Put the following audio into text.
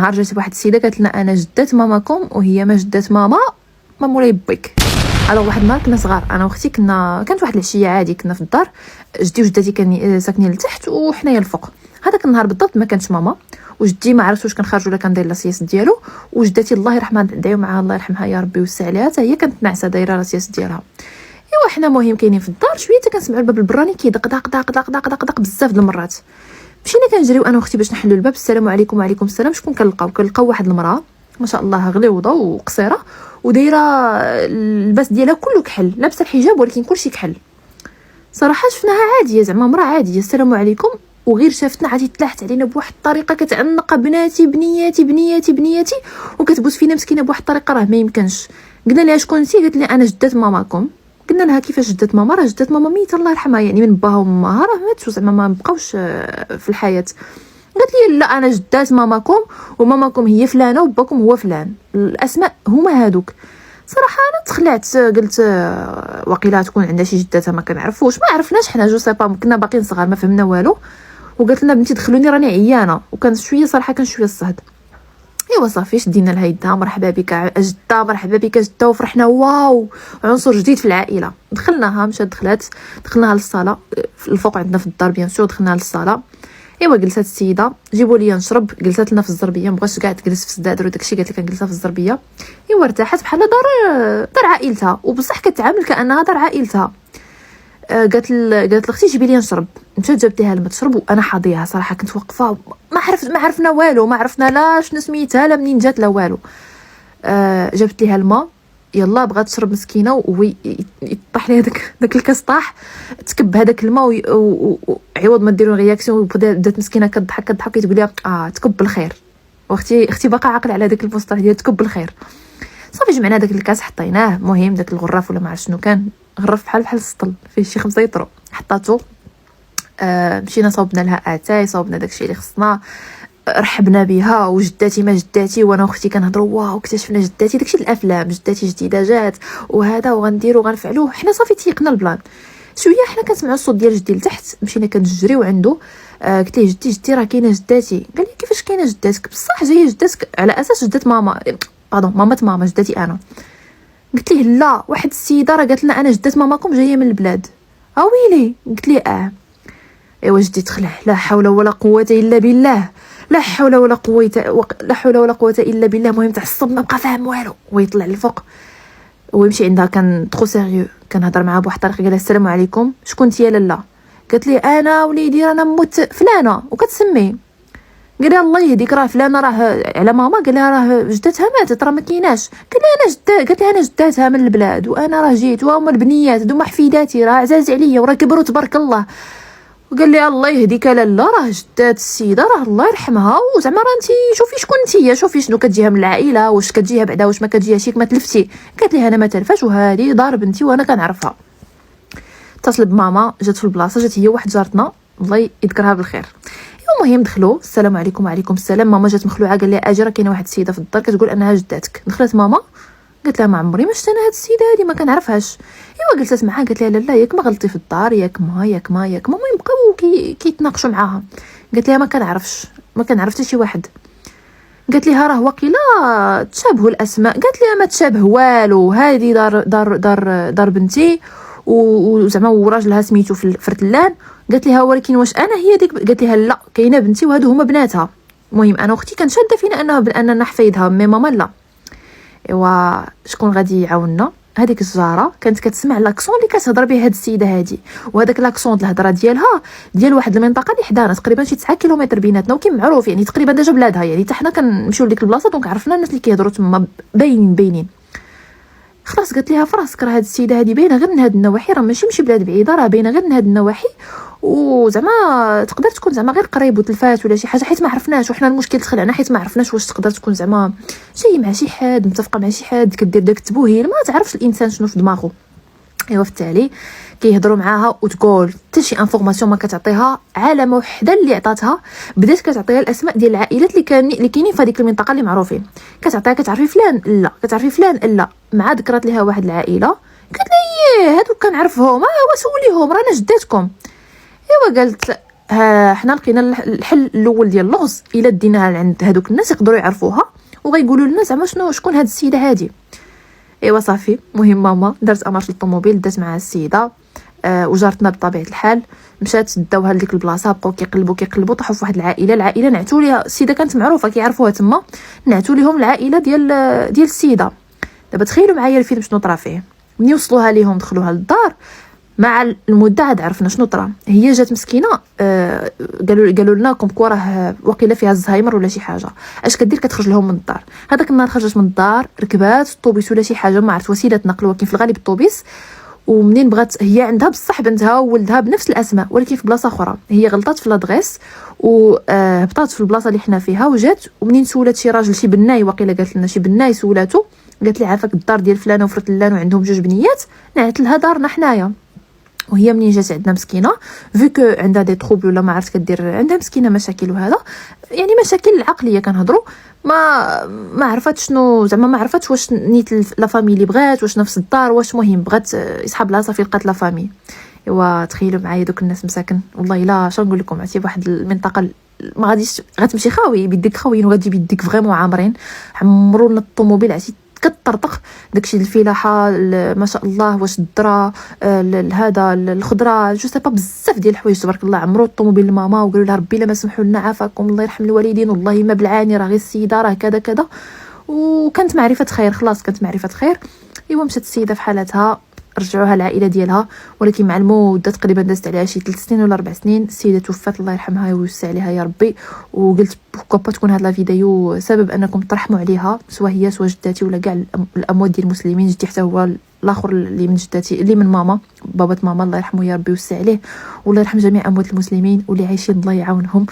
نهار جات واحد السيده قالت لنا انا جدات ماماكم، وهي ما جدات ماما مولاي باك. الوغ واحد النهار كنا صغار انا واختي، كانت واحد العشيه عادي، كنا في الدار، جدي وجدتي كانوا ساكنين لتحت وحنايا الفوق. هذاك النهار بالضبط ما كانتش ماما، وجدي ما عرفتش واش كنخرج ولا كندير لاصياس ديالو، وجدتي الله يرحمها ندعيو معاها الله يرحمها يا ربي ويوسع عليها، حتى هي كانت ناعسه دايره لاصياس ديالها. ايوا حنا مهم كاينين في الدار شويه، حتى كنسمعوا الباب البراني كيدق دق دق دق دق دق دق بزاف د المرات. مشينا كنجريو انا واختي باش نحلوا الباب. السلام عليكم. وعليكم السلام. شكون كنلقاو واحد المراه ما شاء الله غليوضه وقصيره ودايره اللباس ديالها كله كحل، لابسه الحجاب ولكن كلشي كحل. صراحه شفناها عاديه، زعما مراه عاديه. السلام عليكم. وغير شافتنا عادي تلاحت علينا بواحد الطريقه كتعنق بناتي بنياتي بنياتي بنياتي، وكتبوس فينا مسكينه بواحد الطريقه راه ما يمكنش. قلنا لها شكون انتي؟ قالت لي انا جدات ماماكم. قلنا لها كيفاش جدات ماما؟ راه جدات ماما ميته الله يرحمها، يعني من باها وماها راه ماتوا، زعما ما بقاوش في الحياه. قالت لي لا انا جدات ماماكم، وماماكم هي فلانه وباكم هو فلان، الاسماء هما هادوك. صراحه انا تخلعت، قلت وقيله تكون عندها شي جداتها ما كنعرفوش، ما عرفناش حنا جو سي با، كنا باقيين صغار ما فهمنا والو. وقالت لنا بنتي دخلوني راني عيانه، وكان شويه صراحه كان شويه الصهد. ايوا صافي شدينا لها يدها، مرحبا بك جده، مرحبا بك جده، وفرحنا واو عنصر جديد في العائله. دخلناها، مشات دخلناها للصاله الفوق عندنا في الدار بيان سور. دخلناها للصاله، ايوا جلسات السيده جيبوا لي نشرب، جلسات لنا في الزربيه، مبغاش كاع تجلس في السدادر وداكشي، قالت لي كنجلسها في الزربيه. ايوا ارتاحت بحال دار عائلتها، وبصح كتعامل كانها دار عائلتها. قالت لاختي جيبي لي نشرب، مشات جابت ليها الماء تشرب، وانا حاضيها صراحه كنت واقفه ما عرفنا والو، ما عرفنا لا شنو سميتها لا منين جات لا والو. جابت ليها الماء، يلا بغات تشرب مسكينه، وهو يطيح ليها داك الكاس، طاح تكب هذاك الماء، وعوض ما ديروا رياكسيون بدات مسكينه كتضحك كتقول لها تكب الخير. واختي باقا عاقله على داك المصطلح ديال تكب الخير. صافي جمعنا داك الكاس حطيناه، مهم داك الغراف ولا ما عرفت شنو كان، غرف بحال السطل فيه شي 5 يطرو، حطاتو. مشينا صوبنا لها اتاي، صوبنا داكشي اللي خصنا، رحبنا بها. وجداتي ما جداتي، وانا واختي كنهضروا واو اكتشفنا جداتي، داكشي الافلام، جداتي جديده جات وهذا وغنديرو غنفعلوه. حنا صافي تيقنا البلان شويه، حنا كنسمعوا الصوت ديال جدي لتحت، مشينا كنجريو عنده. قلت ليه جدي راه كاينه جداتي. قال لي كيفاش كاينه جداتك؟ بصح جايه جداتك على اساس جدات ماما، ماما جداتي انا. قلت ليه لا، واحد السيده راه قالت لنا انا جدات ماماكم جايه من البلاد. ويلي. قلت ليه ايوا جدي تخلع، لا حول ولا قوه الا بالله، لا حول ولا قوه الا بالله. المهم تعصب ما بقى فاهم والو، ويطلع للفوق ويمشي عندها. كان ترو سيريو، كنهضر معها بواحد الطريقه. قال السلام عليكم. شكون انت يا لاله؟ قالت لي انا وليدي رانا موت فلانه، وكتسمي. قال لها الله يهديك راه فلانه راه على ماما، قال لها راه جدتها ماتت راه ما كايناش. قالت لها انا جداتها من البلاد، وانا راه جيت، وهما البنيات هذوما حفيداتي راه عزاز عليا وراه كبروا تبارك الله. وقال لي الله يهديك لاله راه جدات السيده راه الله يرحمها، وزعما راه انت شوفي شكون انت، شوفي شنو كتجيها من العائله، واش كتجيها بعدا واش ما كتجيهاش، ما تلفتي. قالت لي انا ما تلفاش، وهذه دار بنتي وانا كنعرفها. اتصل بماما، جات في البلاصه، جات هي واحد جارتنا الله يذكرها بالخير. المهم دخلوا، السلام عليكم. وعليكم السلام. ماما جات مخلوعه، قال لي اجي راه كاينه واحد السيده في الدار كتقول انها جداتك. دخلت ماما، قالت لها ما عمري ما شفت انا هاد السيده هادي، ما كنعرفهاش. ايوا جلست معها، قالت لها لا ياك ما غلطتي في الدار، ياك ما المهم بقاو كيتناقشوا معاها. قالت لها ما كنعرفش حتى شي واحد. قالت لها راه واقيلا تشابهوا الاسماء. قالت لها ما تشابه والو، هذه دار بنتي، وزعما وراجلها سميتو فرتلان. قالت لها ولكن واش انا هي ديك؟ قالت لها لا، كاينه بنتي وهادو هما بناتها. المهم انا واختي كانت شاده فينا اننا حفيدها، مي ماما لا. ايوا شكون غادي يعاوننا؟ هذيك الجاره كانت كتسمع لاكسون اللي كتهضر به هاد السيده هادي، وهذاك لاكسون الهضره ديالها ديال واحد المنطقه اللي حدانا تقريبا شي 9 كيلومتر بيناتنا، وكاين معروف يعني تقريبا ديجا بلادها، يعني حتى حنا كنمشيو لديك البلاصه دونك عرفنا الناس اللي كيهضروا تما باينين. خلاص قالت لها فراسك راه هاد السيده هادي باينه غير من هاد النواحي، راه ماشي بلاد بعيده، راه باينه غير من هاد النواحي، وزعما تقدر تكون زعما غير قريب وتلفات ولا شي حاجه، حيت ما عرفناش. وحنا المشكل تخلعنا حيت ما عرفناش واش تقدر تكون زعما جاي مع شي حد، متفقه مع شي حد، كدير داك التبوهيل، ما تعرفش الانسان شنو في دماغه. ايوا في التالي كيهضروا معاها وتقول حتى شي انفورماسيون ما كتعطيها، علامه وحده اللي عطاتها بدات كتعطيها الاسماء ديال العائلات اللي كاينين في هذيك المنطقه اللي معروفين. كتعطيها كتعرفي فلان لا، كتعرفي فلان لا، مع ذكرت لها واحد العائله. قالت لها هادوك كنعرفهم، وسوليهم رانا جداتكم. ايوا قالت حنا لقينا الحل الاول ديال اللغز الا ديناها عند هذوك الناس يقدروا يعرفوها وغيقولوا لنا زعما شكون هاد السيده هادي. ايوا صافي. مهم ماما دارت امارش للطوموبيل، دات مع السيده وجارتنا بطبيعه الحال مشات داوها لديك البلاصه، بقاو كيقلبوا طاحوا في واحد العائله نعتوا ليها. السيده كانت معروفه كيعرفوها تما، نعتوا ليهم العائله ديال السيده. دابا تخيلوا معايا الفيلم شنو طرا فيه. ملي وصلوها ليهم دخلوها للدار، مع المده عاد عرفنا شنو طرا. هي جات مسكينه قالوا لنا كومكو راه واقيلا فيها الزهايمر ولا شي حاجه. اش كدير؟ كتخرج لهم من الدار. هذاك النهار خرجت من الدار، ركبات الطوبيس ولا شي حاجه، ما عرفت وسيله نقل، ولكن في الغالب الطوبيس. ومنين بغات، هي عندها بصح بنتها وولدها بنفس الاسماء ولكن في بلاصه اخرى، هي غلطات في لادغيس وهبطات في البلاصه اللي حنا فيها وجات. ومنين سولات شي راجل، شي بناي واقيلا، قالت لنا شي بناي سولاتو، قالت لي عافاك الدار ديال فلانه وفرتلان وعندهم 2 بنيات، نعت لها دارنا حنايا. وهي منين جات عندنا مسكينه فيكو عندها دي تروبل ولا ما عرفت كدير، عندها مسكينه مشاكل وهذا، يعني مشاكل عقليه كنهضروا. ما عرفت شنو زعما، ما عرفتش واش نيت لا فامي اللي بغات، واش نفس الدار، واش مهم بغات يسحب لها صافي لقات لا فامي. ايوا تخيلوا معايا دوك الناس مساكن، والله الا شنو نقول لكم، عرفتي بواحد المنطقه ما غاديش، غتمشي خاوي بيديك خاويين وغادي بيديك فريمون عامرين، عمروا لنا الطوموبيل عرفتي كطرطق داكشي الفلاحه ما شاء الله، واش الذره هذا الخضره جو سي با بزاف ديال الحوايج تبارك الله. عمرو الطوموبيل لماما وقالوا لها ربي لا ما سمحوا لنا عافاكم الله يرحم الوالدين، والله ما بالعاني راه غير السيده راه كذا كذا. وكانت معرفه خير، خلاص كانت معرفه خير. ايوا مشات السيده في حالتها، رجعوها العائله ديالها، ولكن مع المده تقريبا دازت عليها شي 3 سنين ولا 4 سنين السيده توفات الله يرحمها ويوسع عليها يا ربي. وقلت بوكا تكون هاد لا فيديو سبب انكم ترحموا عليها، سواء هي سواء جداتي ولا كاع الاموات ديال المسلمين. جدي حتى هو الاخر اللي من جداتي، اللي من ماما، بابا ماما الله يرحمه يا ربي ويوسع عليه، والله يرحم جميع اموات المسلمين واللي عايشين الله يعاونهم.